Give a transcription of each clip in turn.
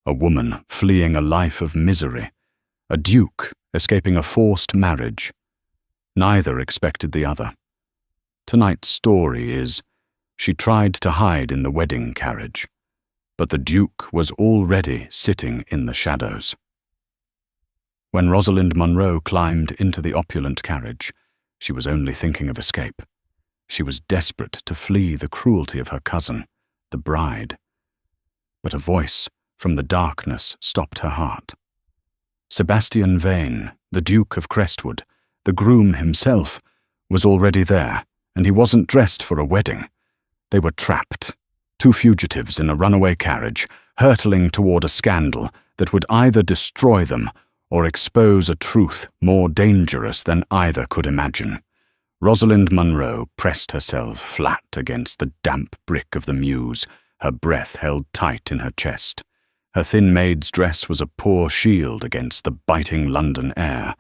a woman fleeing a life of misery, a duke escaping a forced marriage. Neither expected the other. Tonight's story is, she tried to hide in the wedding carriage, but the Duke was already sitting in the shadows. When Rosalind Munro climbed into the opulent carriage, she was only thinking of escape. She was desperate to flee the cruelty of her cousin, the bride. But a voice from the darkness stopped her heart. Sebastian Vane, the Duke of Crestwood, the groom himself, was already there, and he wasn't dressed for a wedding. They were trapped, two fugitives in a runaway carriage, hurtling toward a scandal that would either destroy them or expose a truth more dangerous than either could imagine. Rosalind Munro pressed herself flat against the damp brick of the mews, her breath held tight in her chest. Her thin maid's dress was a poor shield against the biting London air,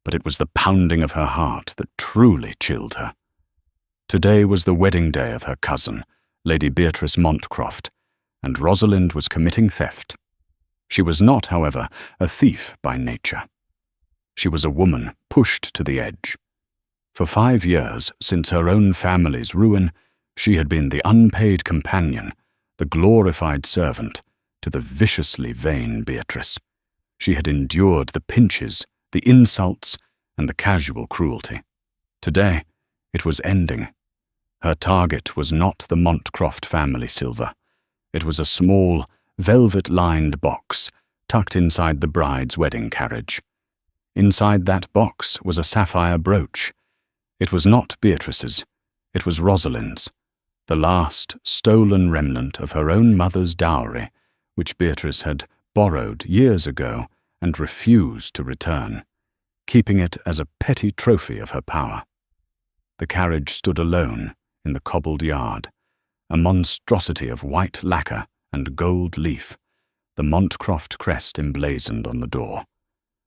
but it was the pounding of her heart that truly chilled her. Today was the wedding day of her cousin, Lady Beatrice Montcroft, and Rosalind was committing theft. She was not, however, a thief by nature. She was a woman pushed to the edge. For 5 years, since her own family's ruin, she had been the unpaid companion, the glorified servant, to the viciously vain Beatrice. She had endured the pinches, the insults, and the casual cruelty. Today, it was ending. Her target was not the Montcroft family silver. It was a small, velvet-lined box tucked inside the bride's wedding carriage. Inside that box was a sapphire brooch. It was not Beatrice's, it was Rosalind's, the last stolen remnant of her own mother's dowry, which Beatrice had borrowed years ago and refused to return, keeping it as a petty trophy of her power. The carriage stood alone in the cobbled yard, a monstrosity of white lacquer and gold leaf, the Montcroft crest emblazoned on the door.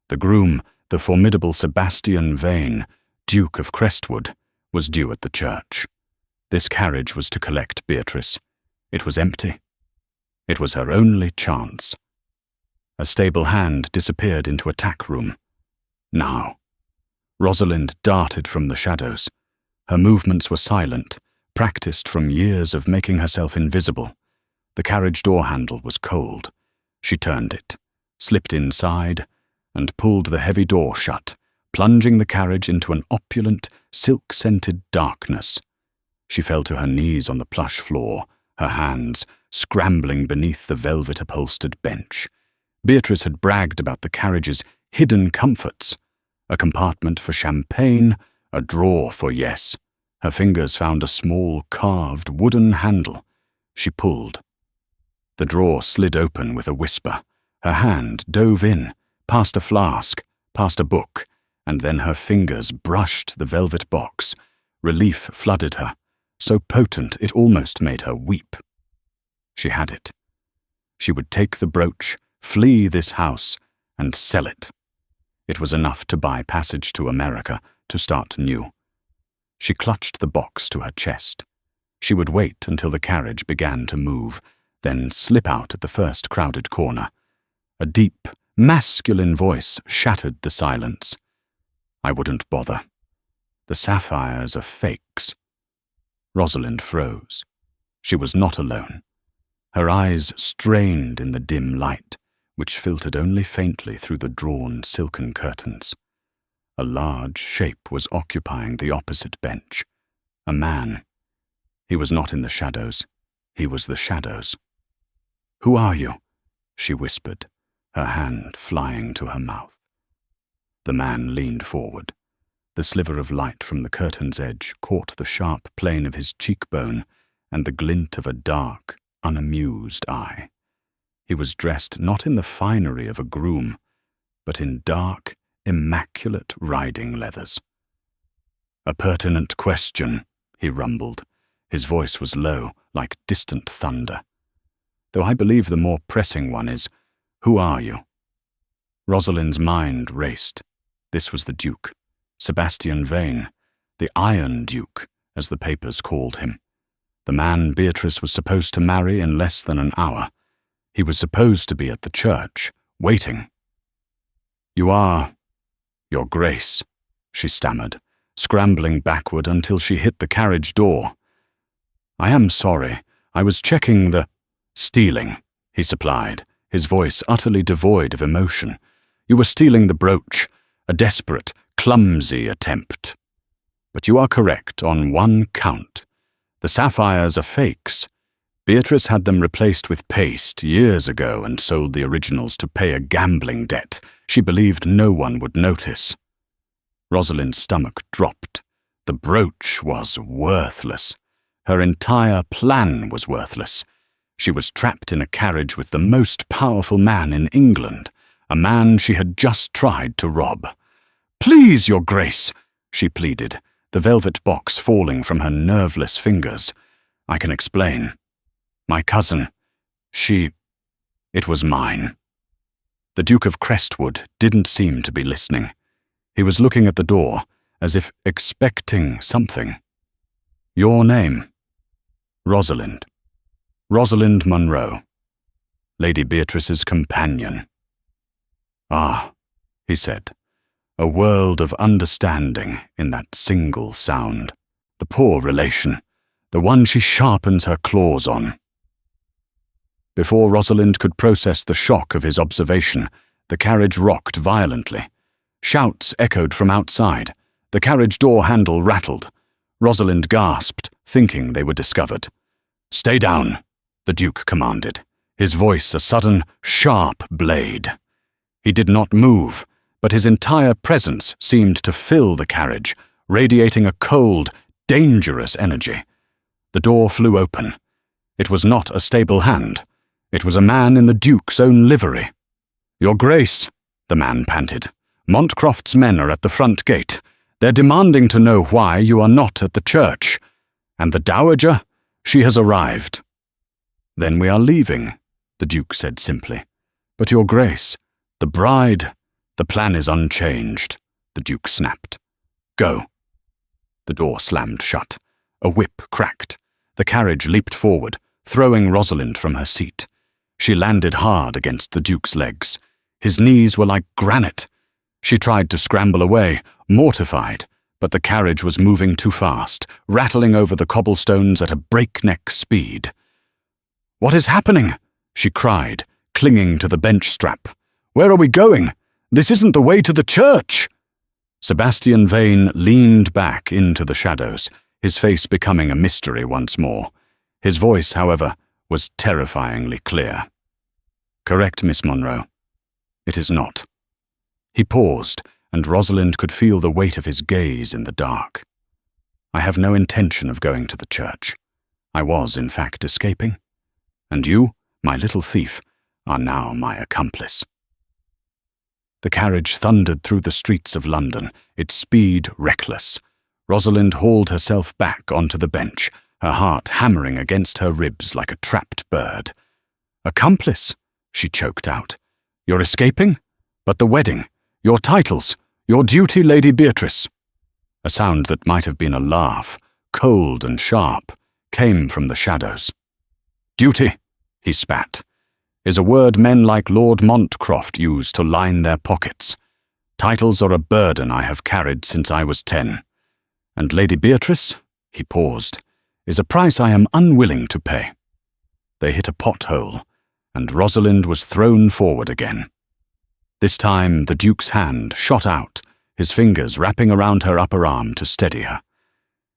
The groom, the formidable Sebastian Vane, Duke of Crestwood, was due at the church. This carriage was to collect Beatrice. It was empty. It was her only chance. A stable hand disappeared into a tack room. Now. Rosalind darted from the shadows. Her movements were silent, practiced from years of making herself invisible. The carriage door handle was cold. She turned it, slipped inside, and pulled the heavy door shut, plunging the carriage into an opulent, silk-scented darkness. She fell to her knees on the plush floor, her hands scrambling beneath the velvet-upholstered bench. Beatrice had bragged about the carriage's hidden comforts: a compartment for champagne, a drawer for yes. Her fingers found a small, carved wooden handle. She pulled. The drawer slid open with a whisper. Her hand dove in, past a flask, past a book, and then her fingers brushed the velvet box. Relief flooded her, so potent it almost made her weep. She had it. She would take the brooch, flee this house, and sell it. It was enough to buy passage to America, to start new. She clutched the box to her chest. She would wait until the carriage began to move, then slip out at the first crowded corner. A deep, masculine voice shattered the silence. I wouldn't bother. The sapphires are fakes. Rosalind froze. She was not alone. Her eyes strained in the dim light, which filtered only faintly through the drawn silken curtains. A large shape was occupying the opposite bench. A man. He was not in the shadows. He was the shadows. "Who are you?" she whispered, her hand flying to her mouth. The man leaned forward. The sliver of light from the curtain's edge caught the sharp plane of his cheekbone and the glint of a dark, unamused eye. He was dressed not in the finery of a groom, but in dark, immaculate riding leathers. "A pertinent question," he rumbled. His voice was low, like distant thunder. "Though I believe the more pressing one is, who are you?" Rosalind's mind raced. This was the Duke, Sebastian Vane, the Iron Duke, as the papers called him. The man Beatrice was supposed to marry in less than an hour. He was supposed to be at the church, waiting. "You are, Your Grace," she stammered, scrambling backward until she hit the carriage door. "I am sorry. I was checking the—" "Stealing," he supplied, his voice utterly devoid of emotion. "You were stealing the brooch, a desperate, clumsy attempt. But you are correct on one count. The sapphires are fakes. Beatrice had them replaced with paste years ago and sold the originals to pay a gambling debt she believed no one would notice." Rosalind's stomach dropped. The brooch was worthless. Her entire plan was worthless. She was trapped in a carriage with the most powerful man in England, a man she had just tried to rob. "Please, Your Grace," she pleaded, the velvet box falling from her nerveless fingers. "I can explain. My cousin, it was mine." The Duke of Crestwood didn't seem to be listening. He was looking at the door, as if expecting something. "Your name?" "Rosalind. Rosalind Munro. Lady Beatrice's companion." "Ah," he said, a world of understanding in that single sound. "The poor relation, the one she sharpens her claws on." Before Rosalind could process the shock of his observation, the carriage rocked violently. Shouts echoed from outside. The carriage door handle rattled. Rosalind gasped, thinking they were discovered. "Stay down," the Duke commanded, his voice a sudden, sharp blade. He did not move, but his entire presence seemed to fill the carriage, radiating a cold, dangerous energy. The door flew open. It was not a stable hand. It was a man in the Duke's own livery. "Your Grace," the man panted, "Montcroft's men are at the front gate. They're demanding to know why you are not at the church. And the Dowager? She has arrived." "Then we are leaving," the Duke said simply. "But Your Grace, the bride—" "The plan is unchanged," the Duke snapped. "Go." The door slammed shut. A whip cracked. The carriage leaped forward, throwing Rosalind from her seat. She landed hard against the Duke's legs. His knees were like granite. She tried to scramble away, mortified, but the carriage was moving too fast, rattling over the cobblestones at a breakneck speed. "What is happening?" she cried, clinging to the bench strap. "Where are we going? This isn't the way to the church!" Sebastian Vane leaned back into the shadows, his face becoming a mystery once more. His voice, however, was terrifyingly clear. "Correct, Miss Munro. It is not." He paused, and Rosalind could feel the weight of his gaze in the dark. "I have no intention of going to the church. I was, in fact, escaping. And you, my little thief, are now my accomplice." The carriage thundered through the streets of London, its speed reckless. Rosalind hauled herself back onto the bench, her heart hammering against her ribs like a trapped bird. "Accomplice?" she choked out. "You're escaping? But the wedding, your titles, your duty, Lady Beatrice." A sound that might have been a laugh, cold and sharp, came from the shadows. "Duty," he spat, "is a word men like Lord Montcroft use to line their pockets. Titles are a burden I have carried since I was 10. And Lady Beatrice," he paused, "is a price I am unwilling to pay." They hit a pothole, and Rosalind was thrown forward again. This time the Duke's hand shot out, his fingers wrapping around her upper arm to steady her.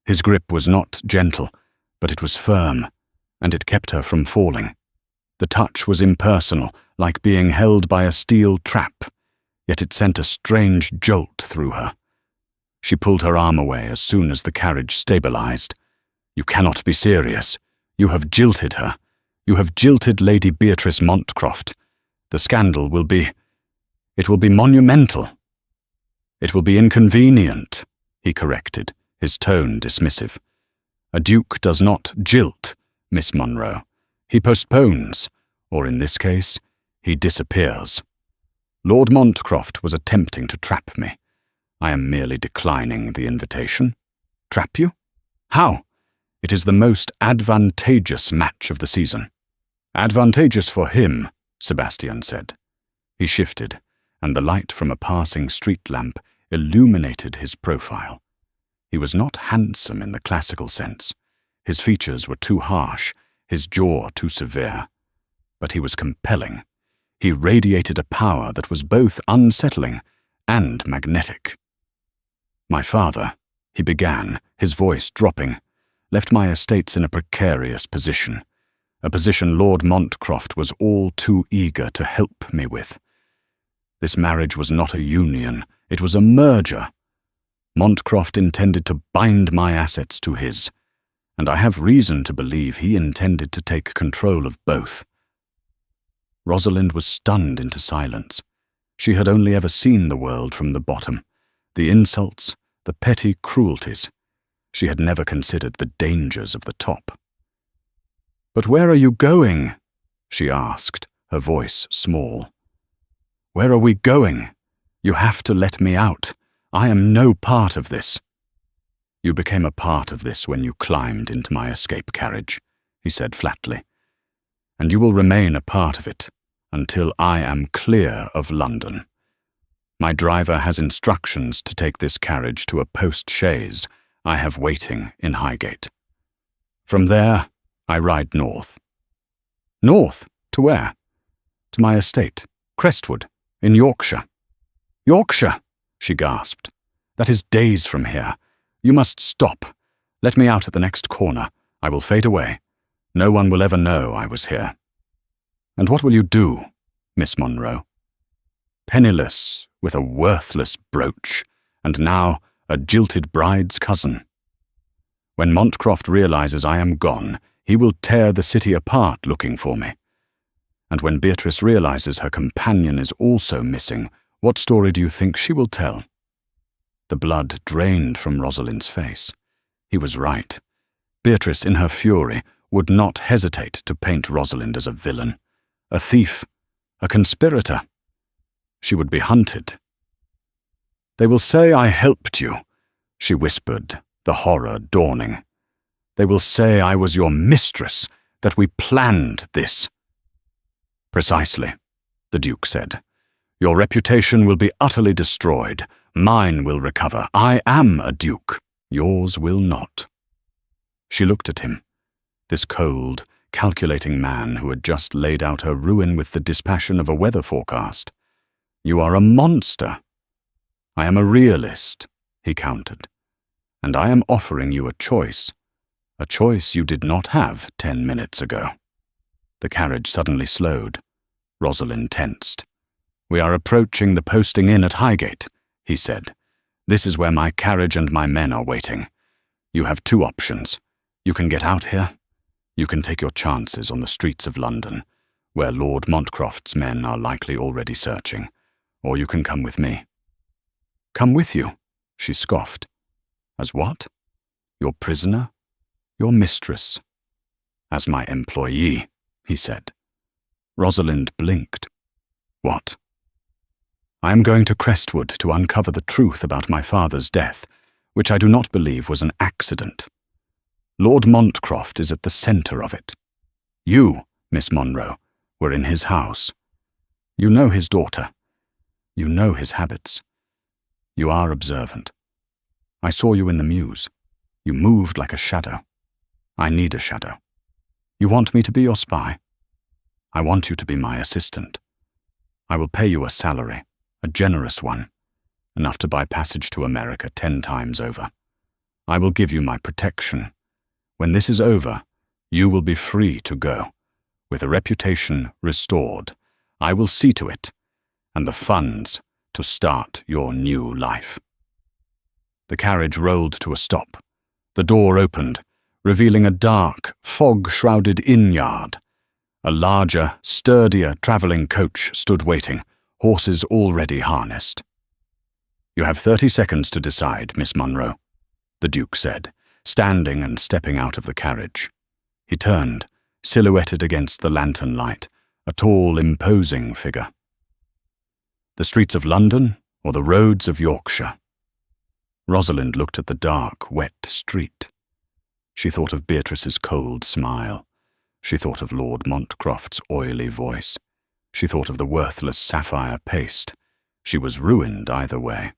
His grip was not gentle, but it was firm, and it kept her from falling. The touch was impersonal, like being held by a steel trap, yet it sent a strange jolt through her. She pulled her arm away as soon as the carriage stabilized. "You cannot be serious. You have jilted her. You have jilted Lady Beatrice Montcroft. The scandal will be... it will be monumental." "It will be inconvenient," he corrected, his tone dismissive. "A duke does not jilt, Miss Munro. He postpones, or in this case, he disappears. Lord Montcroft was attempting to trap me. I am merely declining the invitation." "Trap you? How?" "It is the most advantageous match of the season." "Advantageous for him, Sebastian said. He shifted, and the light from a passing street lamp illuminated his profile. He was not handsome in the classical sense. His features were too harsh, his jaw too severe. But he was compelling. He radiated a power that was both unsettling and magnetic. "My father," he began, his voice dropping, "left my estates in a precarious position, a position Lord Montcroft was all too eager to help me with. This marriage was not a union, it was a merger. Montcroft intended to bind my assets to his, and I have reason to believe he intended to take control of both." Rosalind was stunned into silence. She had only ever seen the world from the bottom, the insults, the petty cruelties. She had never considered the dangers of the top. "But where are you going?" she asked, her voice small. "Where are we going? You have to let me out. I am no part of this." "You became a part of this when you climbed into my escape carriage," he said flatly. "And you will remain a part of it until I am clear of London. My driver has instructions to take this carriage to a post-chaise I have waiting in Highgate. From there, I ride north." "North? To where?" "To my estate, Crestwood, in Yorkshire." "Yorkshire?" she gasped. "That is days from here. You must stop. Let me out at the next corner. I will fade away. No one will ever know I was here." "And what will you do, Miss Monroe?" "Penniless, with a worthless brooch, and now a jilted bride's cousin. When Montcroft realizes I am gone, he will tear the city apart looking for me. And when Beatrice realizes her companion is also missing, what story do you think she will tell?" The blood drained from Rosalind's face. He was right. Beatrice, in her fury, would not hesitate to paint Rosalind as a villain, a thief, a conspirator. She would be hunted. "They will say I helped you," she whispered, the horror dawning. "They will say I was your mistress, that we planned this." "Precisely," the Duke said. "Your reputation will be utterly destroyed. Mine will recover. I am a duke. Yours will not." She looked at him, this cold, calculating man who had just laid out her ruin with the dispassion of a weather forecast. "You are a monster." "I am a realist," he countered. "And I am offering you a choice you did not have 10 minutes ago." The carriage suddenly slowed. Rosalind tensed. "We are approaching the posting inn at Highgate," he said. "This is where my carriage and my men are waiting. You have two options. You can get out here. You can take your chances on the streets of London, where Lord Montcroft's men are likely already searching. Or you can come with me." "Come with you?" she scoffed. "As what? Your prisoner? Your mistress?" "As my employee," he said. Rosalind blinked. "What?" "I am going to Crestwood to uncover the truth about my father's death, which I do not believe was an accident. Lord Montcroft is at the centre of it. You, Miss Monroe, were in his house. You know his daughter. You know his habits. You are observant. I saw you in the mews. You moved like a shadow. I need a shadow. You want me to be your spy? I want you to be my assistant. I will pay you a salary, a generous one, enough to buy passage to America 10 times over. I will give you my protection. When this is over, you will be free to go, with a reputation restored. I will see to it, and the funds to start your new life." The carriage rolled to a stop. The door opened, revealing a dark, fog-shrouded inn-yard. A larger, sturdier travelling coach stood waiting, horses already harnessed. "You have 30 seconds to decide, Miss Monroe," the Duke said, standing and stepping out of the carriage. He turned, silhouetted against the lantern light, a tall, imposing figure. "The streets of London or the roads of Yorkshire?" Rosalind looked at the dark, wet street. She thought of Beatrice's cold smile. She thought of Lord Montcroft's oily voice. She thought of the worthless sapphire paste. She was ruined either way.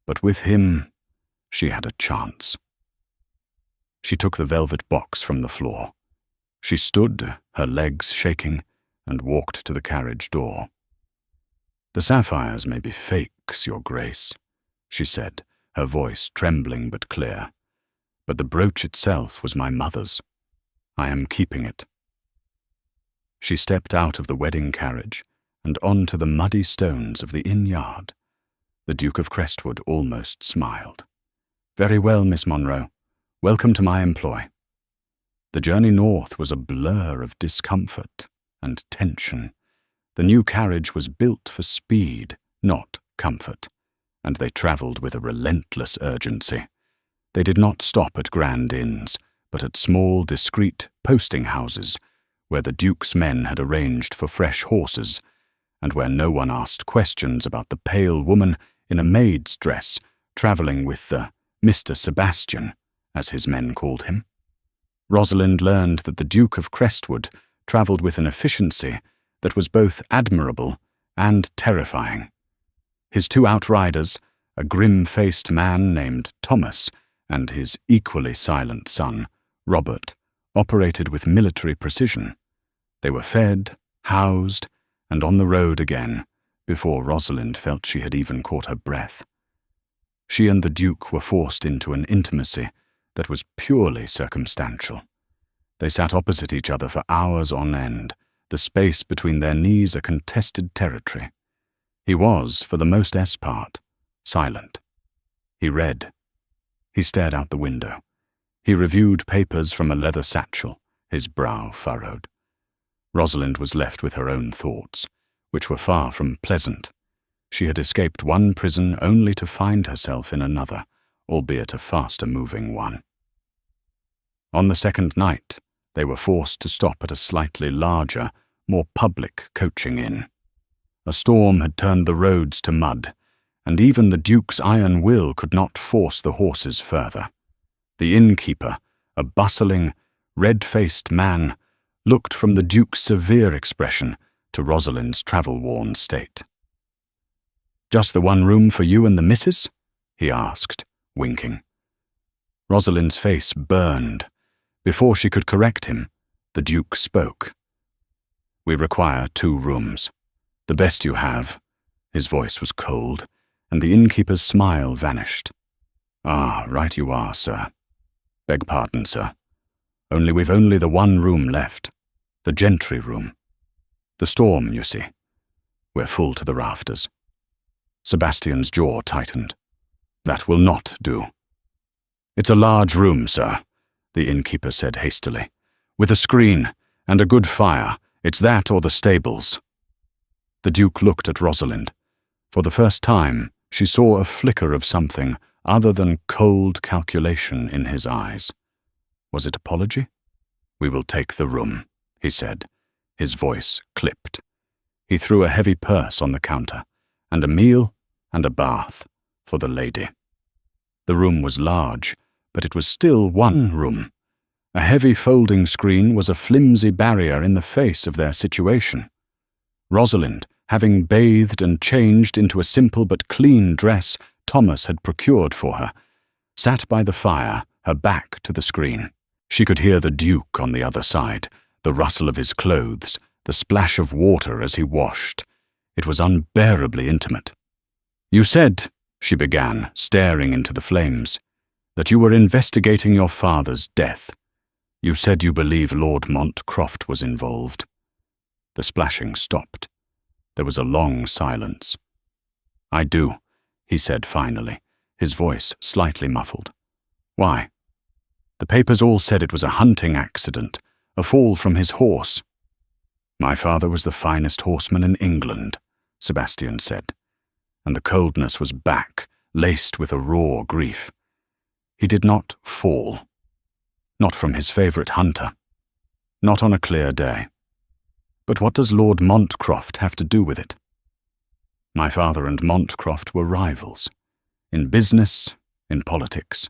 But with him, she had a chance. She took the velvet box from the floor. She stood, her legs shaking, and walked to the carriage door. "The sapphires may be fakes, Your Grace," she said, her voice trembling but clear. "But the brooch itself was my mother's. I am keeping it." She stepped out of the wedding carriage and onto the muddy stones of the inn yard. The Duke of Crestwood almost smiled. "Very well, Miss Monroe. Welcome to my employ." The journey north was a blur of discomfort and tension. The new carriage was built for speed, not comfort, and they travelled with a relentless urgency. They did not stop at grand inns, but at small, discreet posting houses, where the Duke's men had arranged for fresh horses, and where no one asked questions about the pale woman in a maid's dress travelling with the Mr. Sebastian, as his men called him. Rosalind learned that the Duke of Crestwood travelled with an efficiency that was both admirable and terrifying. His two outriders, a grim-faced man named Thomas and his equally silent son, Robert, operated with military precision. They were fed, housed, and on the road again before Rosalind felt she had even caught her breath. She and the Duke were forced into an intimacy that was purely circumstantial. They sat opposite each other for hours on end, the space between their knees a contested territory. He was, for the most part, silent. He read. He stared out the window. He reviewed papers from a leather satchel, his brow furrowed. Rosalind was left with her own thoughts, which were far from pleasant. She had escaped one prison only to find herself in another, albeit a faster-moving one. On the second night, they were forced to stop at a slightly larger, more public coaching inn. A storm had turned the roads to mud, and even the Duke's iron will could not force the horses further. The innkeeper, a bustling, red-faced man, looked from the Duke's severe expression to Rosalind's travel-worn state. "Just the one room for you and the missus?" he asked, winking. Rosalind's face burned. Before she could correct him, the Duke spoke. "We require 2 rooms. The best you have." His voice was cold, and the innkeeper's smile vanished. "Ah, right you are, sir. Beg pardon, sir. We've only the one room left. The gentry room. The storm, you see. We're full to the rafters." Sebastian's jaw tightened. "That will not do." "It's a large room, sir," the innkeeper said hastily. "With a screen and a good fire. It's that or the stables." The Duke looked at Rosalind. For the first time, she saw a flicker of something other than cold calculation in his eyes. Was it apology? "We will take the room," he said, his voice clipped. He threw a heavy purse on the counter, and a meal and a bath for the lady. The room was large, but it was still one room. A heavy folding screen was a flimsy barrier in the face of their situation. Rosalind, having bathed and changed into a simple but clean dress Thomas had procured for her, sat by the fire, her back to the screen. She could hear the Duke on the other side, the rustle of his clothes, the splash of water as he washed. It was unbearably intimate. "You said," she began, staring into the flames, "that you were investigating your father's death. You said you believe Lord Montcroft was involved." The splashing stopped. There was a long silence. "I do," he said finally, his voice slightly muffled. "Why?" "The papers all said it was a hunting accident, a fall from his horse." "My father was the finest horseman in England," Sebastian said, and the coldness was back, laced with a raw grief. "He did not fall. Not from his favourite hunter. Not on a clear day. But what does Lord Montcroft have to do with it?" "My father and Montcroft were rivals. In business, in politics.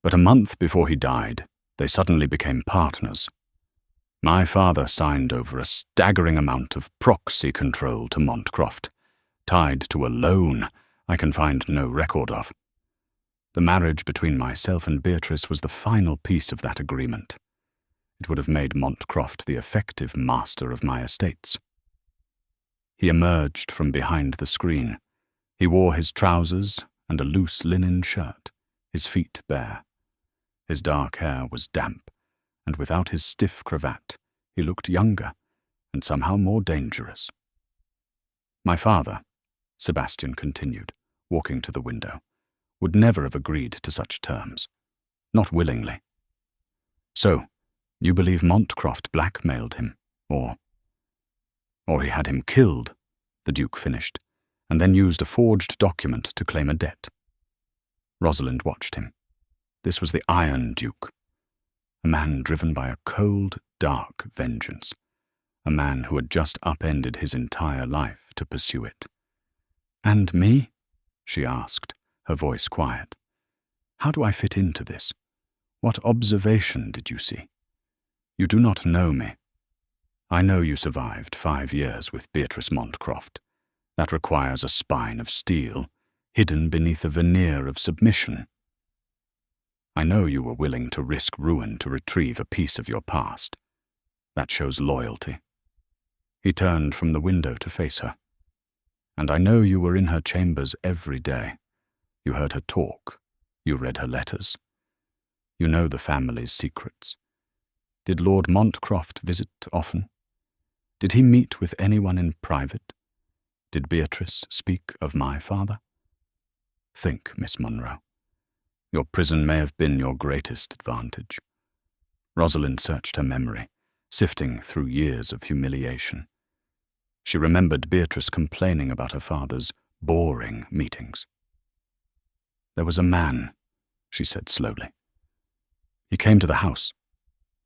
But a month before he died, they suddenly became partners. My father signed over a staggering amount of proxy control to Montcroft, tied to a loan I can find no record of. The marriage between myself and Beatrice was the final piece of that agreement. It would have made Montcroft the effective master of my estates. He emerged from behind the screen. He wore his trousers and a loose linen shirt, his feet bare. His dark hair was damp, and without his stiff cravat, he looked younger and somehow more dangerous. My father, Sebastian continued, walking to the window, would never have agreed to such terms. Not willingly. So, you believe Montcroft blackmailed him, or he had him killed, the Duke finished, and then used a forged document to claim a debt. Rosalind watched him. This was the Iron Duke, a man driven by a cold, dark vengeance, a man who had just upended his entire life to pursue it. "And me?" she asked, her voice quiet. "How do I fit into this? What observation did you see? You do not know me. I know you survived 5 years with Beatrice Montcroft. That requires a spine of steel, hidden beneath a veneer of submission. I know you were willing to risk ruin to retrieve a piece of your past. That shows loyalty." He turned from the window to face her. "And I know you were in her chambers every day. You heard her talk. You read her letters. You know the family's secrets. Did Lord Montcroft visit often? Did he meet with anyone in private? Did Beatrice speak of my father? Think, Miss Munro. Your prison may have been your greatest advantage." Rosalind searched her memory, sifting through years of humiliation. She remembered Beatrice complaining about her father's boring meetings. "There was a man," she said slowly. "He came to the house.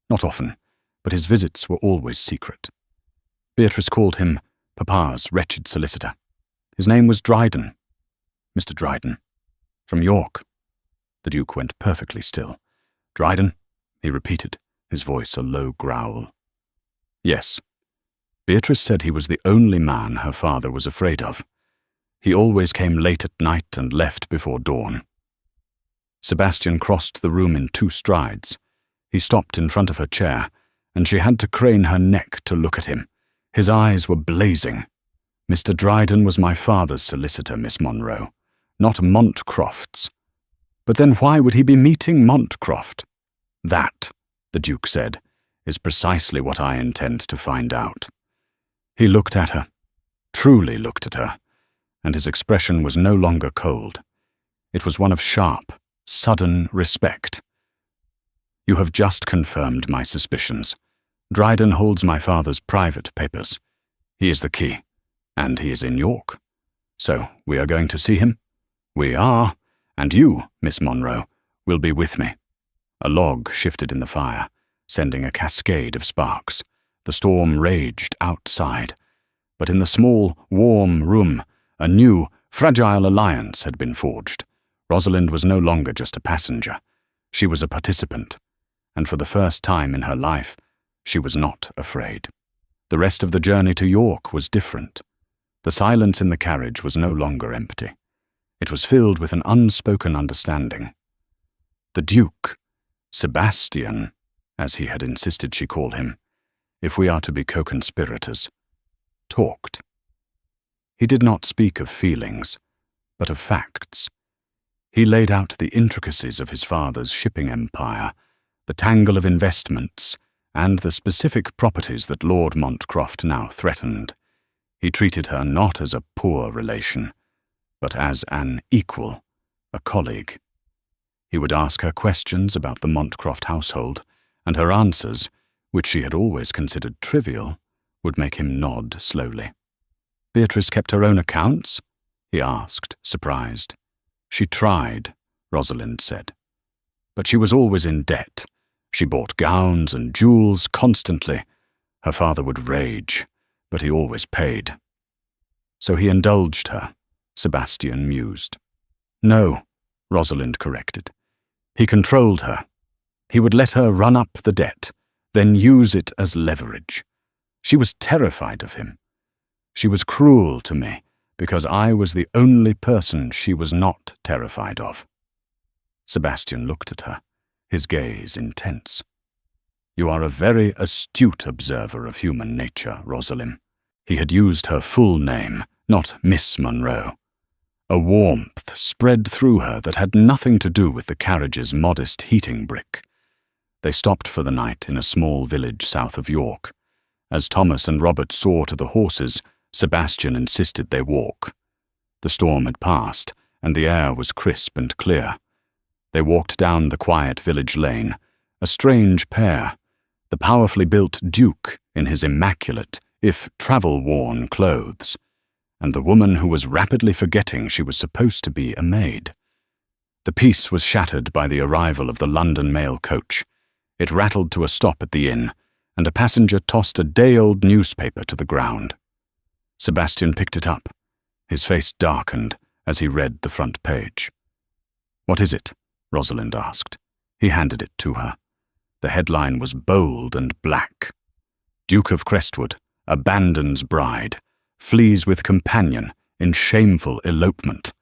Not often, but his visits were always secret. Beatrice called him Papa's wretched solicitor. His name was Dryden. Mr. Dryden. From York." The Duke went perfectly still. "Dryden?" he repeated, his voice a low growl. "Yes. Beatrice said he was the only man her father was afraid of. He always came late at night and left before dawn." Sebastian crossed the room in 2 strides. He stopped in front of her chair, and she had to crane her neck to look at him. His eyes were blazing. "Mr. Dryden was my father's solicitor, Miss Munro, not Montcroft's. But then why would he be meeting Montcroft?" "That," the Duke said, "is precisely what I intend to find out." He looked at her, truly looked at her, and his expression was no longer cold. It was one of sharp, sudden respect. "You have just confirmed my suspicions. Dryden holds my father's private papers. He is the key, and he is in York. So we are going to see him?" "We are, and you, Miss Munro, will be with me." A log shifted in the fire, sending a cascade of sparks. The storm raged outside, but in the small, warm room, a new, fragile alliance had been forged. Rosalind was no longer just a passenger. She was a participant, and for the first time in her life, she was not afraid. The rest of the journey to York was different. The silence in the carriage was no longer empty. It was filled with an unspoken understanding. The Duke, Sebastian, as he had insisted she call him, if we are to be co-conspirators, talked. He did not speak of feelings, but of facts. He laid out the intricacies of his father's shipping empire, the tangle of investments, and the specific properties that Lord Montcroft now threatened. He treated her not as a poor relation, but as an equal, a colleague. He would ask her questions about the Montcroft household, and her answers, which she had always considered trivial, would make him nod slowly. "Beatrice kept her own accounts?" he asked, surprised. "She tried," Rosalind said. "But she was always in debt. She bought gowns and jewels constantly. Her father would rage, but he always paid. So he indulged her," Sebastian mused. "No," Rosalind corrected. "He controlled her. He would let her run up the debt, then use it as leverage. She was terrified of him. She was cruel to me because I was the only person she was not terrified of. Sebastian looked at her, his gaze intense. You are a very astute observer of human nature, Rosalind. He had used her full name, not Miss Monroe. A warmth spread through her that had nothing to do with the carriage's modest heating brick. They stopped for the night in a small village south of York. As Thomas and Robert saw to the horses, Sebastian insisted they walk. The storm had passed, and the air was crisp and clear. They walked down the quiet village lane, a strange pair, the powerfully built Duke in his immaculate, if travel-worn clothes, and the woman who was rapidly forgetting she was supposed to be a maid. The peace was shattered by the arrival of the London mail coach. It rattled to a stop at the inn, and a passenger tossed a day-old newspaper to the ground. Sebastian picked it up. His face darkened as he read the front page. "What is it?" Rosalind asked. He handed it to her. The headline was bold and black. Duke of Crestwood abandons bride, flees with companion in shameful elopement.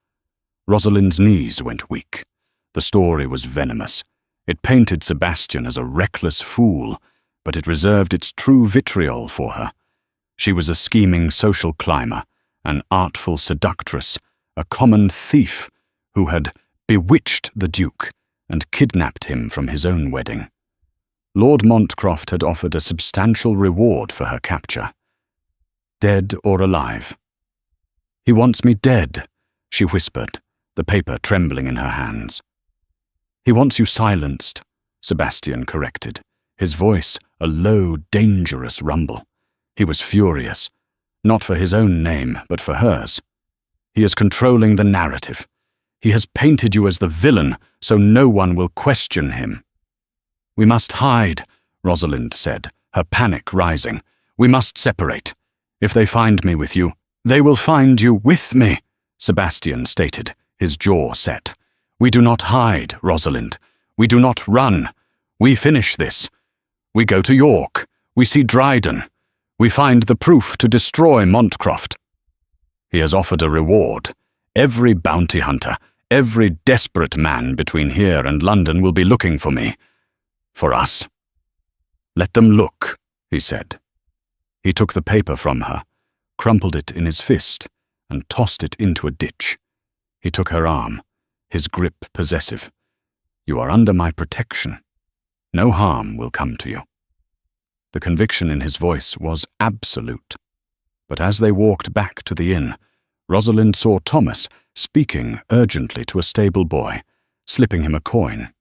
Rosalind's knees went weak. The story was venomous. It painted Sebastian as a reckless fool, but it reserved its true vitriol for her. She was a scheming social climber, an artful seductress, a common thief who had bewitched the Duke and kidnapped him from his own wedding. Lord Montcroft had offered a substantial reward for her capture. Dead or alive? "He wants me dead," she whispered, the paper trembling in her hands. "He wants you silenced," Sebastian corrected, his voice a low, dangerous rumble. He was furious, not for his own name, but for hers. "He is controlling the narrative. He has painted you as the villain, so no one will question him." "We must hide," Rosalind said, her panic rising. "We must separate. If they find me with you, they will find you with me," Sebastian stated, his jaw set. "We do not hide, Rosalind. We do not run. We finish this. We go to York. We see Dryden. We find the proof to destroy Montcroft. He has offered a reward. Every bounty hunter, every desperate man between here and London will be looking for me. For us. Let them look," he said. He took the paper from her, crumpled it in his fist, and tossed it into a ditch. He took her arm, his grip possessive. "You are under my protection. No harm will come to you." The conviction in his voice was absolute. But as they walked back to the inn, Rosalind saw Thomas speaking urgently to a stable boy, slipping him a coin.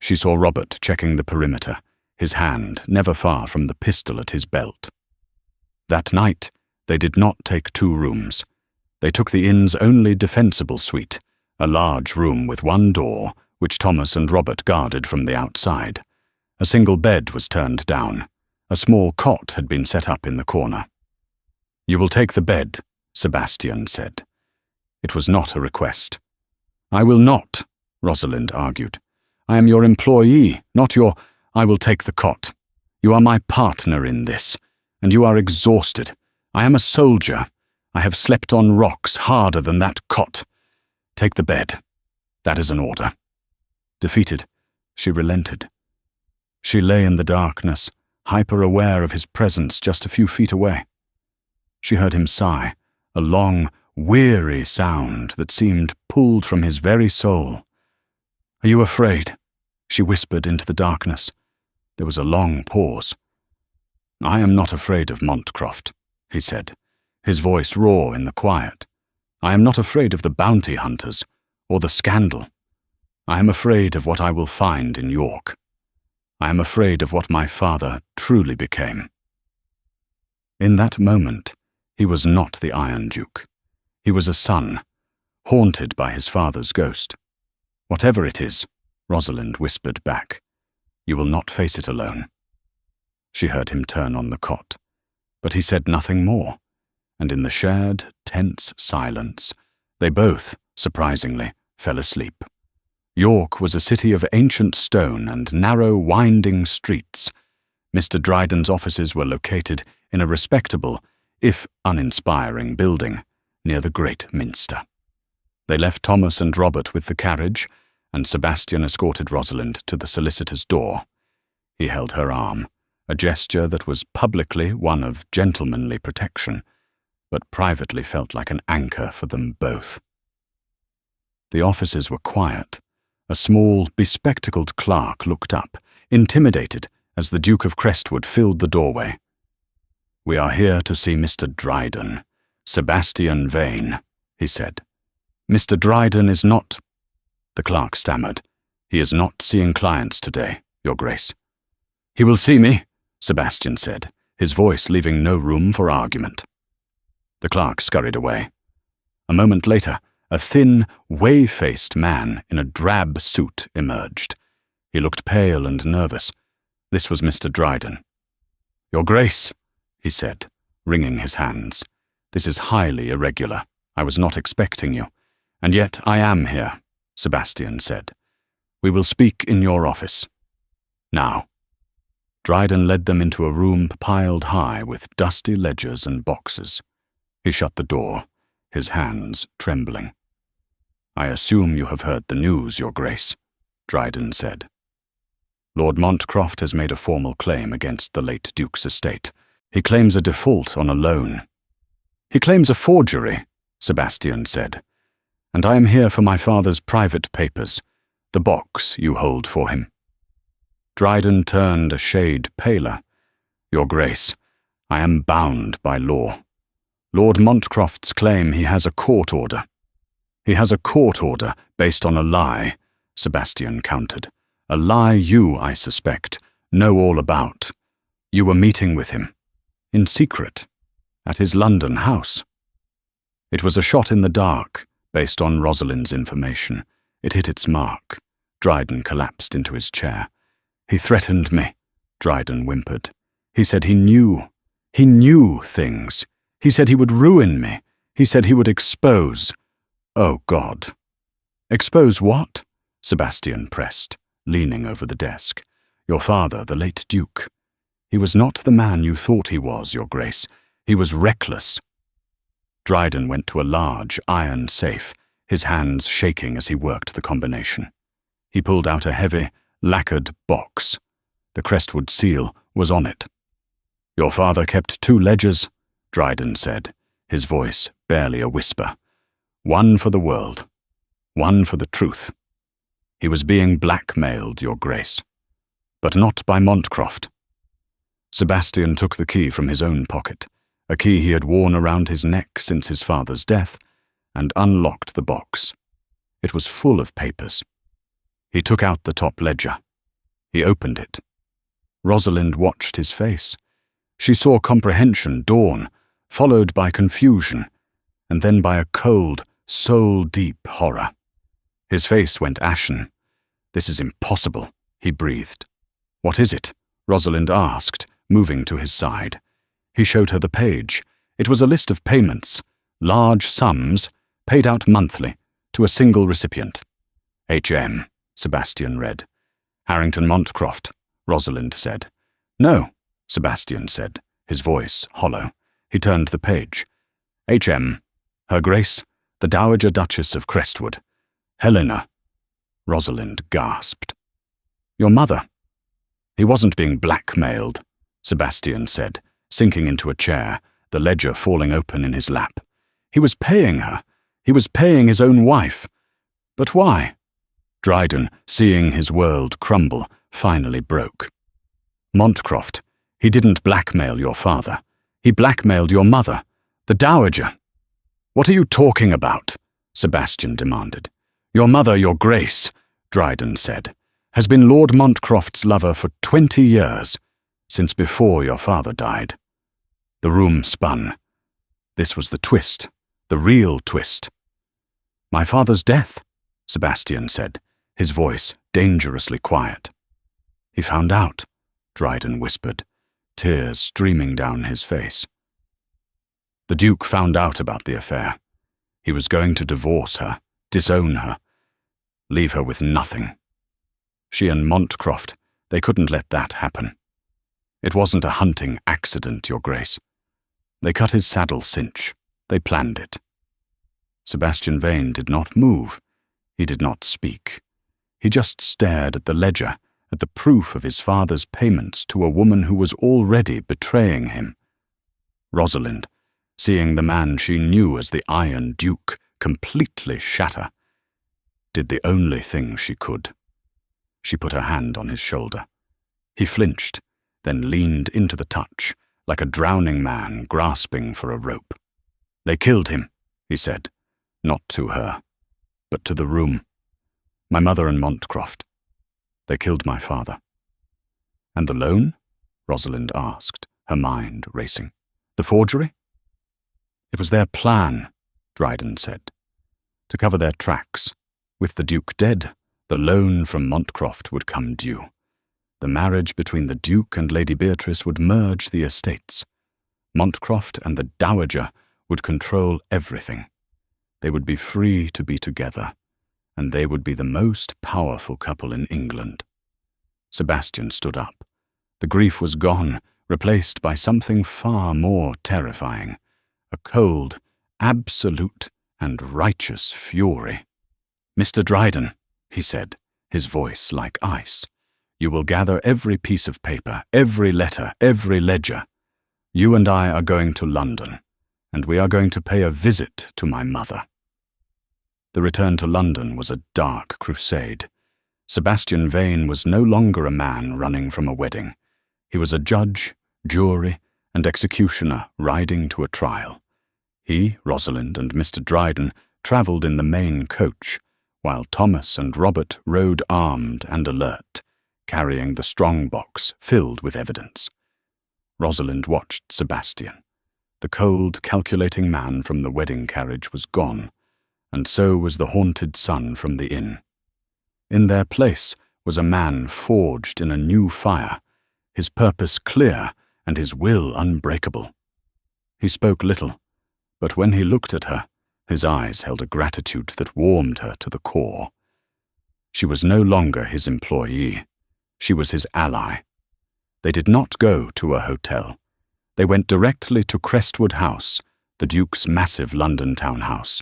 She saw Robert checking the perimeter, his hand never far from the pistol at his belt. That night, they did not take 2 rooms. They took the inn's only defensible suite, a large room with one door, which Thomas and Robert guarded from the outside. A single bed was turned down. A small cot had been set up in the corner. "You will take the bed," Sebastian said. It was not a request. "I will not," Rosalind argued. "I am your employee, not your— I will take the cot. You are my partner in this, and you are exhausted. I am a soldier. I have slept on rocks harder than that cot. Take the bed. That is an order." Defeated, she relented. She lay in the darkness, hyper-aware of his presence just a few feet away. She heard him sigh, a long, weary sound that seemed pulled from his very soul. "Are you afraid?" she whispered into the darkness. There was a long pause. "I am not afraid of Montcroft," he said, his voice raw in the quiet. "I am not afraid of the bounty hunters, or the scandal. I am afraid of what I will find in York. I am afraid of what my father truly became." In that moment, he was not the Iron Duke. He was a son, haunted by his father's ghost. "Whatever it is," Rosalind whispered back, "you will not face it alone." She heard him turn on the cot, but he said nothing more, and in the shared, tense silence, they both, surprisingly, fell asleep. York was a city of ancient stone and narrow, winding streets. Mr. Dryden's offices were located in a respectable, if uninspiring, building near the Great Minster. They left Thomas and Robert with the carriage, and Sebastian escorted Rosalind to the solicitor's door. He held her arm, a gesture that was publicly one of gentlemanly protection, but privately felt like an anchor for them both. The offices were quiet. A small, bespectacled clerk looked up, intimidated, as the Duke of Crestwood filled the doorway. "We are here to see Mr. Dryden, Sebastian Vane," he said. "Mr. Dryden is not—" The clerk stammered. "He is not seeing clients today, Your Grace." "He will see me," Sebastian said, his voice leaving no room for argument. The clerk scurried away. A moment later, a thin, whey-faced man in a drab suit emerged. He looked pale and nervous. This was Mr. Dryden. "Your Grace," he said, wringing his hands. "This is highly irregular. I was not expecting you. And yet I am here," Sebastian said. "We will speak in your office. Now." Dryden led them into a room piled high with dusty ledgers and boxes. He shut the door, his hands trembling. "I assume you have heard the news, Your Grace," Dryden said. "Lord Montcroft has made a formal claim against the late Duke's estate. He claims a default on a loan." "He claims a forgery," Sebastian said. "And I am here for my father's private papers, the box you hold for him." Dryden turned a shade paler. "Your Grace, I am bound by law. Lord Montcroft's claim he has a court order." "He has a court order based on a lie," Sebastian countered. "A lie you, I suspect, know all about. You were meeting with him, in secret, at his London house." It was a shot in the dark, based on Rosalind's information. It hit its mark. Dryden collapsed into his chair. "He threatened me," Dryden whimpered. "He said he knew. He knew things. He said he would ruin me. He said he would expose. Oh, God." "Expose what?" Sebastian pressed, leaning over the desk. "Your father, the late Duke. He was not the man you thought he was, Your Grace. He was reckless." Dryden went to a large iron safe, his hands shaking as he worked the combination. He pulled out a heavy, lacquered box. The Crestwood seal was on it. "Your father kept 2 ledgers," Dryden said, his voice barely a whisper. "One for the world, one for the truth. He was being blackmailed, Your Grace. But not by Montcroft." Sebastian took the key from his own pocket, a key he had worn around his neck since his father's death, and unlocked the box. It was full of papers. He took out the top ledger. He opened it. Rosalind watched his face. She saw comprehension dawn, followed by confusion, and then by a cold, soul-deep horror. His face went ashen. "This is impossible," he breathed. "What is it?" Rosalind asked, moving to his side. He showed her the page. It was a list of payments, large sums, paid out monthly, to a single recipient. "H.M., Sebastian read. "Harrington Montcroft," Rosalind said. "No," Sebastian said, his voice hollow. He turned the page. "H.M., Her Grace, the Dowager Duchess of Crestwood. Helena." Rosalind gasped. "Your mother." "He wasn't being blackmailed," Sebastian said, sinking into a chair, the ledger falling open in his lap. "He was paying her. He was paying his own wife. But why?" Dryden, seeing his world crumble, finally broke. "Montcroft, he didn't blackmail your father. He blackmailed your mother, the Dowager." "What are you talking about?" Sebastian demanded. "Your mother, Your Grace," Dryden said, "has been Lord Montcroft's lover for 20 years, since before your father died." The room spun. This was the twist, the real twist. "My father's death," Sebastian said, his voice dangerously quiet. "He found out," Dryden whispered, tears streaming down his face. "The Duke found out about the affair. He was going to divorce her, disown her, leave her with nothing. She and Montcroft, they couldn't let that happen. It wasn't a hunting accident, Your Grace. They cut his saddle cinch. They planned it. Sebastian Vane did not move. He did not speak. He just stared at the ledger, at the proof of his father's payments to a woman who was already betraying him. Rosalind, seeing the man she knew as the Iron Duke completely shatter, did the only thing she could. She put her hand on his shoulder. He flinched, then leaned into the touch, like a drowning man grasping for a rope. "They killed him," he said, not to her, but to the room. "My mother and Montcroft. They killed my father." "And the loan?" Rosalind asked, her mind racing. "The forgery?" "It was their plan," Dryden said, "to cover their tracks. With the Duke dead, the loan from Montcroft would come due. The marriage between the Duke and Lady Beatrice would merge the estates. Montcroft and the Dowager would control everything. They would be free to be together, and they would be the most powerful couple in England." Sebastian stood up. The grief was gone, replaced by something far more terrifying. A cold, absolute, and righteous fury. "Mr. Dryden," he said, his voice like ice, "you will gather every piece of paper, every letter, every ledger. You and I are going to London, and we are going to pay a visit to my mother." The return to London was a dark crusade. Sebastian Vane was no longer a man running from a wedding. He was a judge, jury, and executioner riding to a trial. He, Rosalind, and Mr. Dryden travelled in the main coach, while Thomas and Robert rode armed and alert, carrying the strong box filled with evidence. Rosalind watched Sebastian. The cold, calculating man from the wedding carriage was gone, and so was the haunted son from the inn. In their place was a man forged in a new fire, his purpose clear and his will unbreakable. He spoke little, but when he looked at her, his eyes held a gratitude that warmed her to the core. She was no longer his employee. She was his ally. They did not go to a hotel. They went directly to Crestwood House, the Duke's massive London townhouse.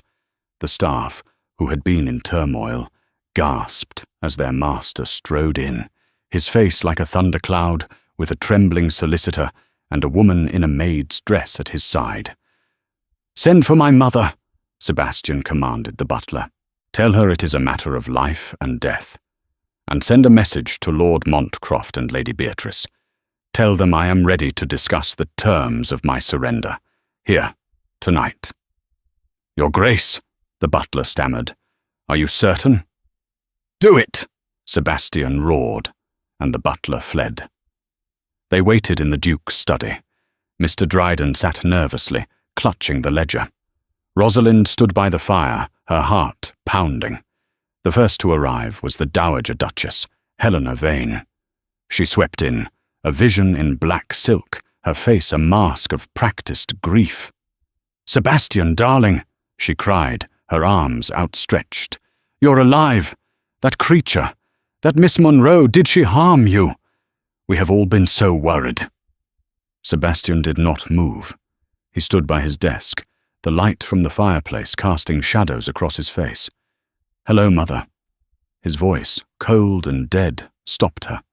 The staff, who had been in turmoil, gasped as their master strode in, his face like a thundercloud, with a trembling solicitor and a woman in a maid's dress at his side. "Send for my mother," Sebastian commanded the butler. "Tell her it is a matter of life and death. And send a message to Lord Montcroft and Lady Beatrice. Tell them I am ready to discuss the terms of my surrender. Here, tonight." "Your Grace," the butler stammered. "Are you certain?" "Do it!" Sebastian roared, and the butler fled. They waited in the Duke's study. Mr. Dryden sat nervously, clutching the ledger. Rosalind stood by the fire, her heart pounding. The first to arrive was the Dowager Duchess, Helena Vane. She swept in, a vision in black silk, her face a mask of practiced grief. "Sebastian, darling," she cried, her arms outstretched. "You're alive! That creature, that Miss Monroe, did she harm you? We have all been so worried." Sebastian did not move. He stood by his desk, the light from the fireplace casting shadows across his face. "Hello, Mother." His voice, cold and dead, stopped her.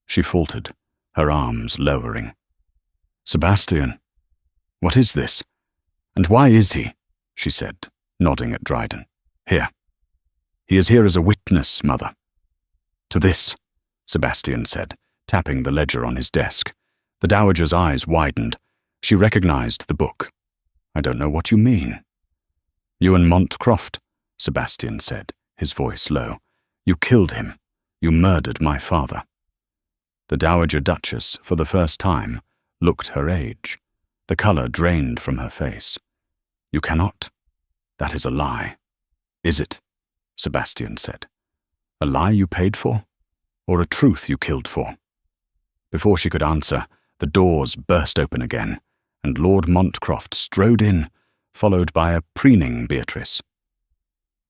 She faltered, her arms lowering. "Sebastian, what is this? And why is he?" she said, nodding at Dryden. "Here. He is here as a witness, Mother." "To this," Sebastian said, tapping the ledger on his desk. The Dowager's eyes widened. She recognized the book. "I don't know what you mean." "You and Montcroft," Sebastian said, his voice low. "You killed him. You murdered my father." The Dowager Duchess, for the first time, looked her age. The color drained from her face. "You cannot. That is a lie." "Is it?" Sebastian said. "A lie you paid for? Or a truth you killed for?" Before she could answer, the doors burst open again, and Lord Montcroft strode in, followed by a preening Beatrice.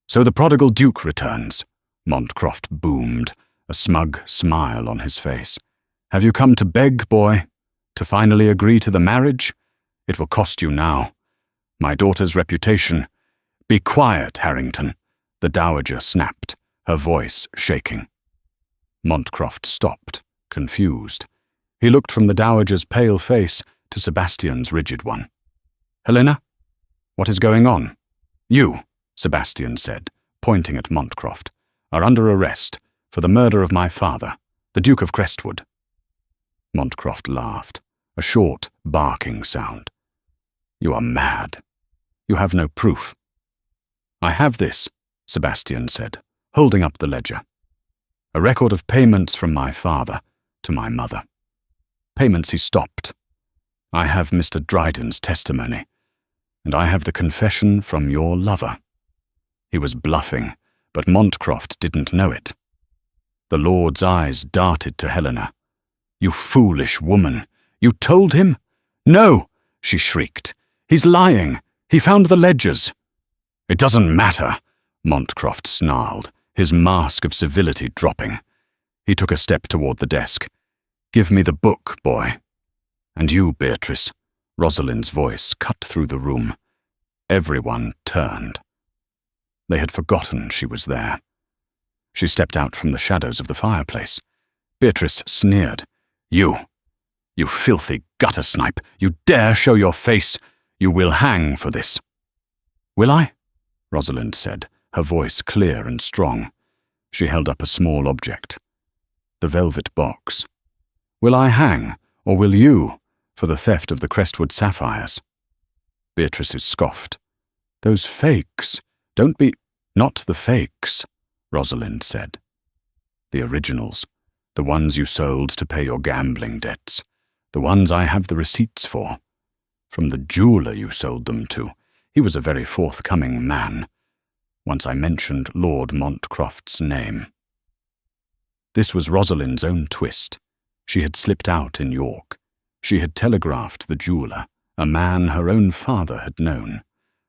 "So the prodigal Duke returns," Montcroft boomed, a smug smile on his face. Have you come to beg, boy? To finally agree to the marriage? It will cost you now. My daughter's reputation. Be quiet, Harrington, the dowager snapped, her voice shaking. Montcroft stopped, confused. He looked from the dowager's pale face to Sebastian's rigid one. Helena? What is going on? You, Sebastian said, pointing at Montcroft, are under arrest for the murder of my father, the Duke of Crestwood. Montcroft laughed, a short, barking sound. You are mad. You have no proof. I have this, Sebastian said, holding up the ledger. A record of payments from my father to my mother. Payments he stopped. I have Mr. Dryden's testimony, and I have the confession from your lover. He was bluffing, but Montcroft didn't know it. The Lord's eyes darted to Helena. You foolish woman! You told him? No, she shrieked. He's lying. He found the ledgers. It doesn't matter, Montcroft snarled, his mask of civility dropping. He took a step toward the desk. Give me the book, boy. And you, Beatrice, Rosalind's voice cut through the room. Everyone turned. They had forgotten she was there. She stepped out from the shadows of the fireplace. Beatrice sneered. You filthy gutter snipe, you dare show your face. You will hang for this. Will I? Rosalind said, her voice clear and strong. She held up a small object. The velvet box. Will I hang, or will you, for the theft of the Crestwood sapphires? Beatrice scoffed. Those fakes. Don't be— Not the fakes, Rosalind said. The originals. The ones you sold to pay your gambling debts. The ones I have the receipts for. From the jeweler you sold them to. He was a very forthcoming man. Once I mentioned Lord Montcroft's name. This was Rosalind's own twist. She had slipped out in York. She had telegraphed the jeweler, a man her own father had known.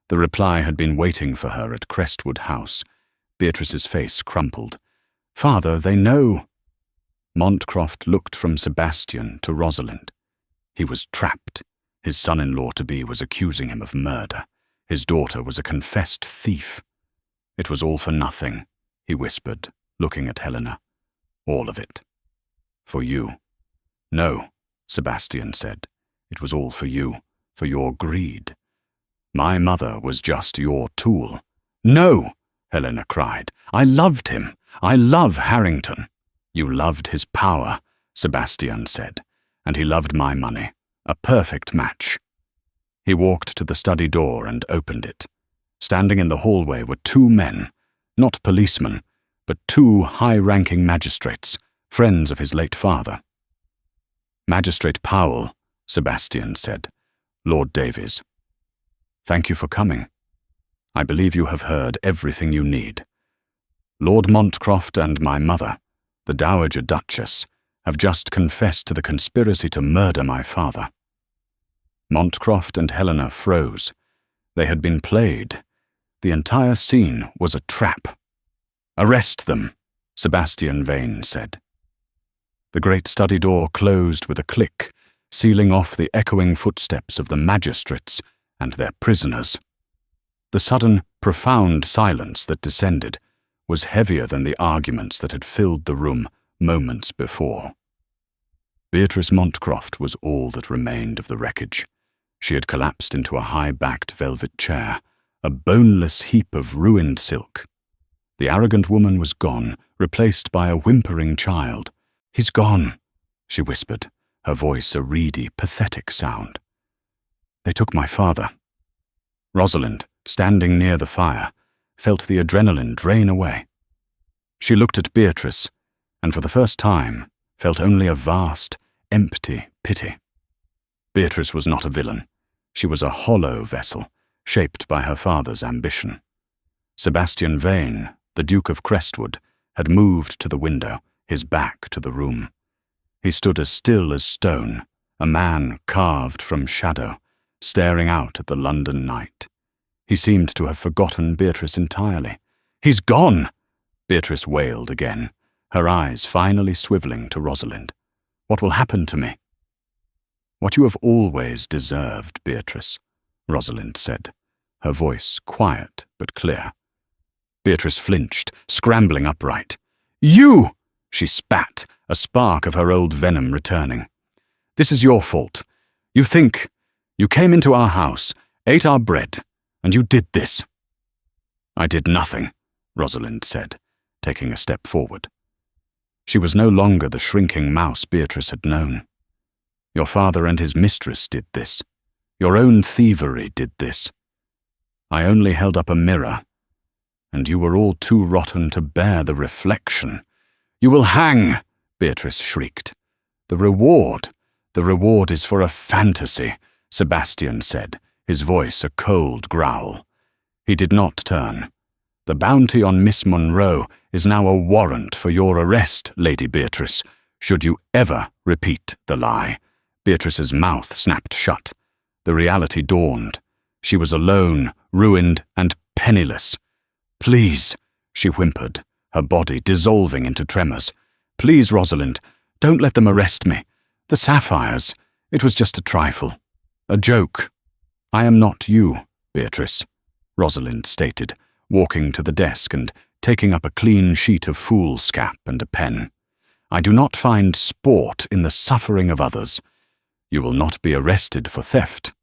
The reply had been waiting for her at Crestwood House. Beatrice's face crumpled. Father, they know. Montcroft looked from Sebastian to Rosalind. He was trapped. His son-in-law-to-be was accusing him of murder. His daughter was a confessed thief. It was all for nothing, he whispered, looking at Helena. All of it. For you. No, Sebastian said. It was all for you, for your greed. My mother was just your tool. No, Helena cried. I loved him. I love Harrington. You loved his power, Sebastian said, and he loved my money. A perfect match. He walked to the study door and opened it. Standing in the hallway were two men, not policemen, but two high-ranking magistrates, friends of his late father. Magistrate Powell, Sebastian said. Lord Davies. Thank you for coming. I believe you have heard everything you need. Lord Montcroft and my mother, the Dowager Duchess, have just confessed to the conspiracy to murder my father. Montcroft and Helena froze. They had been played. The entire scene was a trap. Arrest them, Sebastian Vane said. The great study door closed with a click, sealing off the echoing footsteps of the magistrates and their prisoners. The sudden, profound silence that descended was heavier than the arguments that had filled the room moments before. Beatrice Montcroft was all that remained of the wreckage. She had collapsed into a high-backed velvet chair, a boneless heap of ruined silk. The arrogant woman was gone, replaced by a whimpering child. He's gone, she whispered, her voice a reedy, pathetic sound. They took my father. Rosalind, standing near the fire, felt the adrenaline drain away. She looked at Beatrice, and for the first time felt only a vast, empty pity. Beatrice was not a villain. She was a hollow vessel, shaped by her father's ambition. Sebastian Vane, the Duke of Crestwood, had moved to the window, his back to the room. He stood as still as stone, a man carved from shadow, staring out at the London night. He seemed to have forgotten Beatrice entirely. He's gone! Beatrice wailed again, her eyes finally swiveling to Rosalind. What will happen to me?" "What you have always deserved, Beatrice," Rosalind said, her voice quiet but clear. Beatrice flinched, scrambling upright. "You!" she spat, a spark of her old venom returning. "This is your fault. You came into our house, ate our bread, and you did this." "I did nothing," Rosalind said, taking a step forward. She was no longer the shrinking mouse Beatrice had known. "Your father and his mistress did this. Your own thievery did this. I only held up a mirror, and you were all too rotten to bear the reflection." "You will hang!" Beatrice shrieked. The reward is for a fantasy," Sebastian said, his voice a cold growl. He did not turn. "The bounty on Miss Monroe is now a warrant for your arrest, Lady Beatrice, should you ever repeat the lie." Beatrice's mouth snapped shut. The reality dawned. She was alone, ruined, and penniless. "Please," she whimpered, her body dissolving into tremors. "Please, Rosalind, don't let them arrest me. The sapphires, it was just a trifle. A joke." "I am not you, Beatrice," Rosalind stated, walking to the desk and taking up a clean sheet of foolscap and a pen. "I do not find sport in the suffering of others. You will not be arrested for theft."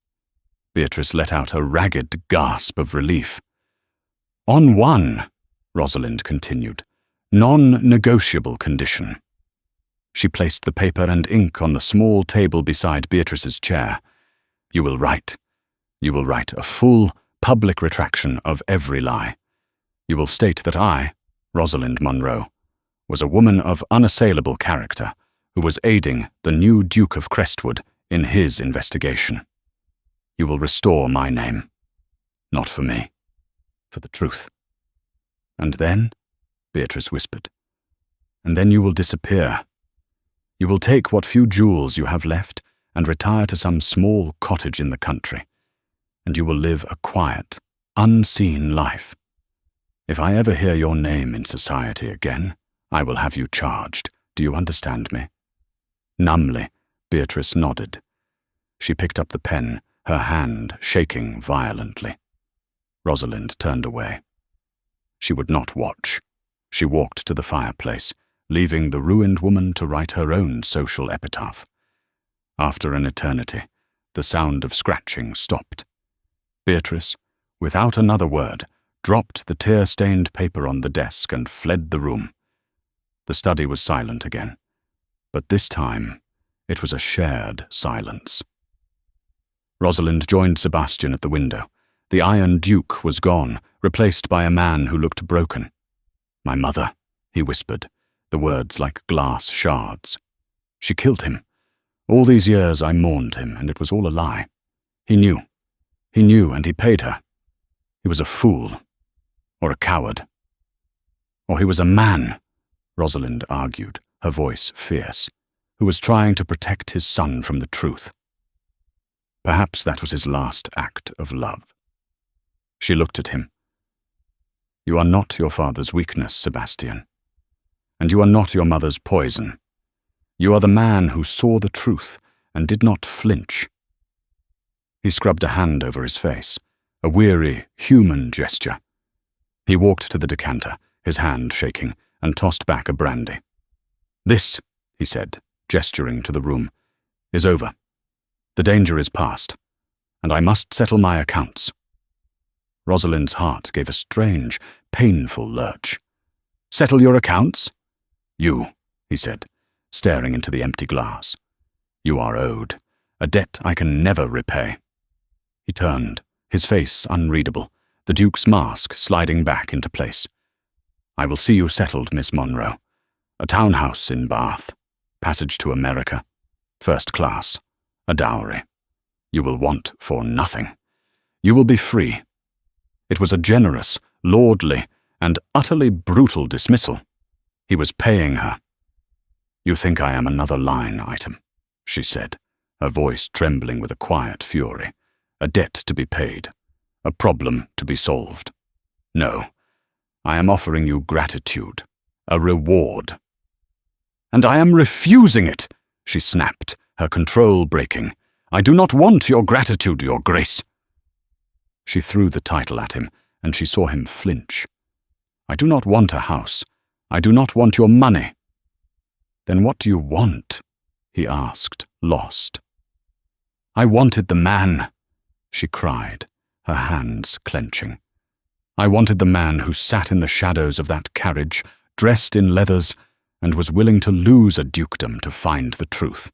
Beatrice let out a ragged gasp of relief. "On one," Rosalind continued, "non-negotiable condition." She placed the paper and ink on the small table beside Beatrice's chair. You will write a full, public retraction of every lie. You will state that I, Rosalind Monroe, was a woman of unassailable character who was aiding the new Duke of Crestwood in his investigation. You will restore my name. Not for me, for the truth. "And then," Beatrice whispered, "and then you will disappear. You will take what few jewels you have left and retire to some small cottage in the country, and you will live a quiet, unseen life. If I ever hear your name in society again, I will have you charged. Do you understand me?" Numbly, Beatrice nodded. She picked up the pen, her hand shaking violently. Rosalind turned away. She would not watch. She walked to the fireplace, leaving the ruined woman to write her own social epitaph. After an eternity, the sound of scratching stopped. Beatrice, without another word, dropped the tear-stained paper on the desk and fled the room. The study was silent again, but this time it was a shared silence. Rosalind joined Sebastian at the window. The Iron Duke was gone, replaced by a man who looked broken. "My mother," he whispered, the words like glass shards. "She killed him. All these years I mourned him, and it was all a lie. He knew, and he paid her. He was a fool, or a coward. Or he was a man," Rosalind argued, her voice fierce, "who was trying to protect his son from the truth. Perhaps that was his last act of love." She looked at him. "You are not your father's weakness, Sebastian. And you are not your mother's poison. You are the man who saw the truth and did not flinch." He scrubbed a hand over his face, a weary, human gesture. He walked to the decanter, his hand shaking, and tossed back a brandy. "This," he said, gesturing to the room, "is over. The danger is past, and I must settle my accounts." Rosalind's heart gave a strange, painful lurch. "Settle your accounts?" "You," he said, staring into the empty glass. "You are owed, a debt I can never repay." He turned, his face unreadable, the Duke's mask sliding back into place. "I will see you settled, Miss Monroe. A townhouse in Bath, passage to America, first class, a dowry. You will want for nothing. You will be free." It was a generous, lordly, and utterly brutal dismissal. He was paying her. "You think I am another line item," she said, her voice trembling with a quiet fury. "A debt to be paid, a problem to be solved. No, I am offering you gratitude, a reward." "And I am refusing it," she snapped, her control breaking. "I do not want your gratitude, your grace." She threw the title at him, and she saw him flinch. "I do not want a house. I do not want your money." "Then what do you want?" he asked, lost. "I wanted the man," she cried, her hands clenching. "I wanted the man who sat in the shadows of that carriage, dressed in leathers, and was willing to lose a dukedom to find the truth.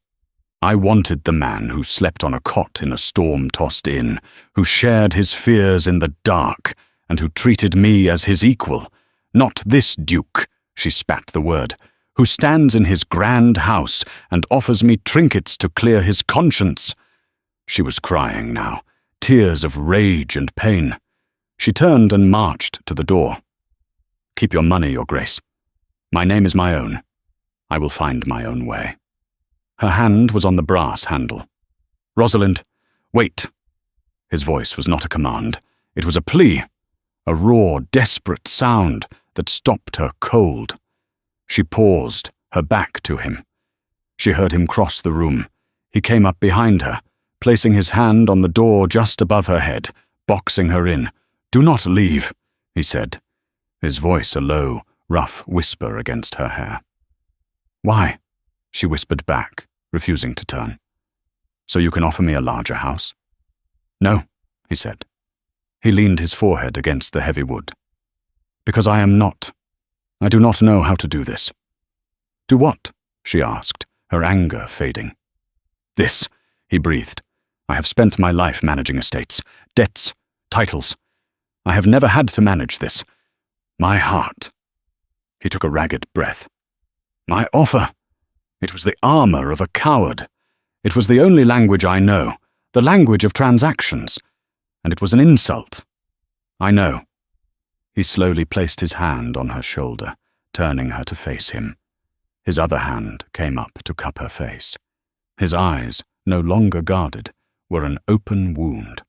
I wanted the man who slept on a cot in a storm-tossed inn, who shared his fears in the dark, and who treated me as his equal. Not this duke," she spat the word, "who stands in his grand house and offers me trinkets to clear his conscience." She was crying now, tears of rage and pain. She turned and marched to the door. "Keep your money, your grace. My name is my own. I will find my own way." Her hand was on the brass handle. "Rosalind, wait." His voice was not a command. It was a plea, a raw, desperate sound that stopped her cold. She paused, her back to him. She heard him cross the room. He came up behind her, placing his hand on the door just above her head, boxing her in. "Do not leave," he said, his voice a low, rough whisper against her hair. "Why?" she whispered back, refusing to turn. "So you can offer me a larger house?" "No," he said. He leaned his forehead against the heavy wood. "Because I am not. I do not know how to do this." "Do what?" she asked, her anger fading. "This," he breathed. "I have spent my life managing estates, debts, titles. I have never had to manage this. My heart." He took a ragged breath. "My offer. It was the armor of a coward. It was the only language I know, the language of transactions. And it was an insult. I know." He slowly placed his hand on her shoulder, turning her to face him. His other hand came up to cup her face. His eyes, no longer guarded, were an open wound.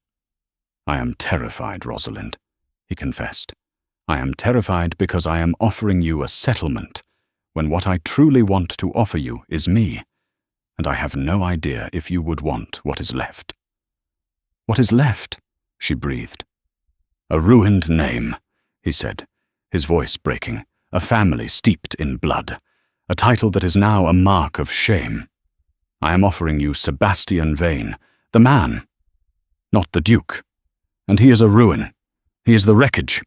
"I am terrified, Rosalind," he confessed. "I am terrified because I am offering you a settlement, when what I truly want to offer you is me, and I have no idea if you would want what is left." "What is left?" she breathed. "A ruined name," he said, his voice breaking, "a family steeped in blood, a title that is now a mark of shame. I am offering you Sebastian Vane, the man, not the Duke, and he is a ruin. He is the wreckage."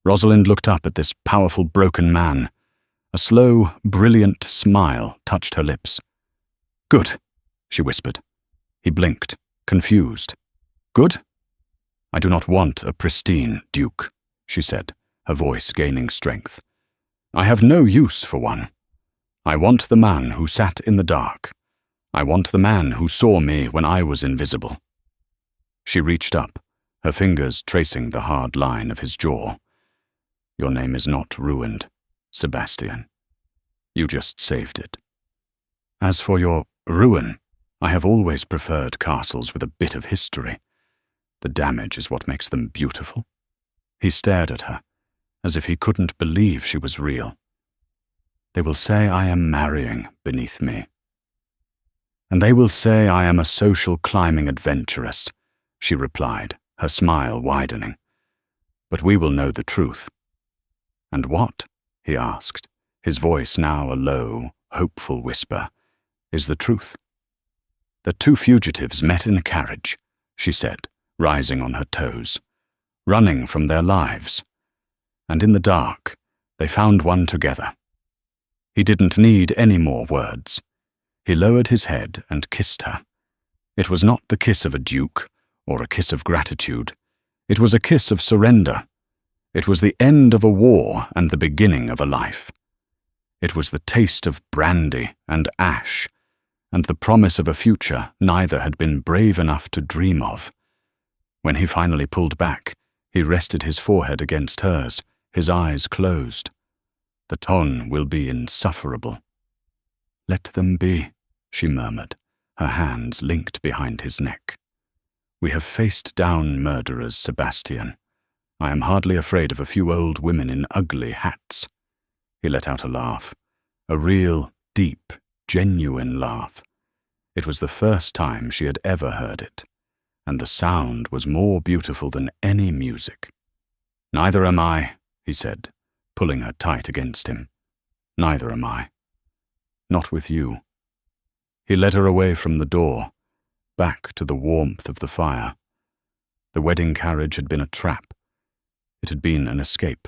Rosalind looked up at this powerful broken man. A slow, brilliant smile touched her lips. "Good," she whispered. He blinked, confused. "Good? I do not want a pristine duke," she said, her voice gaining strength. "I have no use for one. I want the man who sat in the dark. I want the man who saw me when I was invisible." She reached up, her fingers tracing the hard line of his jaw. "Your name is not ruined, Sebastian. You just saved it. As for your ruin, I have always preferred castles with a bit of history. The damage is what makes them beautiful." He stared at her, as if he couldn't believe she was real. "They will say I am marrying beneath me. And they will say I am a social climbing adventuress," she replied, her smile widening. "But we will know the truth." "And what?" he asked, his voice now a low, hopeful whisper, "is the truth?" "The two fugitives met in a carriage," she said, rising on her toes, "running from their lives. And in the dark, they found one together." He didn't need any more words. He lowered his head and kissed her. It was not the kiss of a duke or a kiss of gratitude. It was a kiss of surrender. It was the end of a war and the beginning of a life. It was the taste of brandy and ash, and the promise of a future neither had been brave enough to dream of. When he finally pulled back, he rested his forehead against hers, his eyes closed. "The tone will be insufferable." "Let them be," she murmured, her hands linked behind his neck. "We have faced down murderers, Sebastian. I am hardly afraid of a few old women in ugly hats." He let out a laugh, a real, deep, genuine laugh. It was the first time she had ever heard it, and the sound was more beautiful than any music. "Neither am I," he said, pulling her tight against him. "Neither am I. Not with you." He led her away from the door, back to the warmth of the fire. The wedding carriage had been a trap. It had been an escape.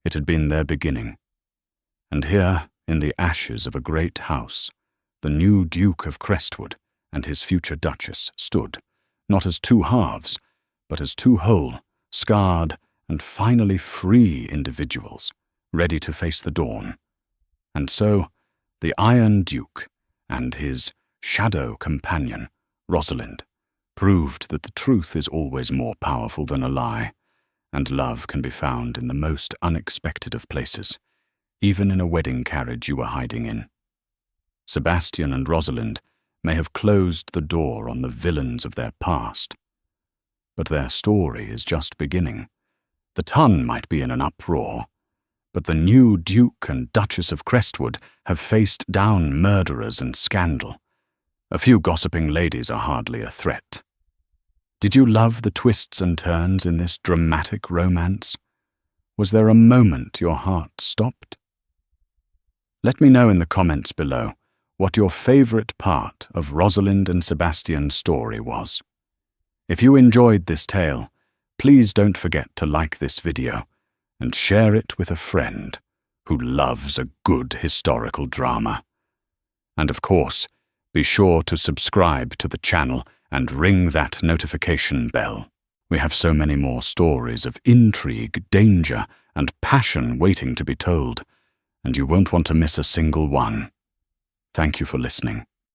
It had been their beginning. And here, in the ashes of a great house, the new Duke of Crestwood and his future Duchess stood, not as two halves, but as two whole, scarred, and finally free individuals, ready to face the dawn. And so, the Iron Duke and his shadow companion, Rosalind, proved that the truth is always more powerful than a lie, and love can be found in the most unexpected of places, even in a wedding carriage you were hiding in. Sebastian and Rosalind may have closed the door on the villains of their past, but their story is just beginning. The town might be in an uproar, but the new Duke and Duchess of Crestwood have faced down murderers and scandal. A few gossiping ladies are hardly a threat. Did you love the twists and turns in this dramatic romance? Was there a moment your heart stopped? Let me know in the comments below what your favorite part of Rosalind and Sebastian's story was. If you enjoyed this tale, please don't forget to like this video and share it with a friend who loves a good historical drama. And of course, be sure to subscribe to the channel and ring that notification bell. We have so many more stories of intrigue, danger, and passion waiting to be told, and you won't want to miss a single one. Thank you for listening.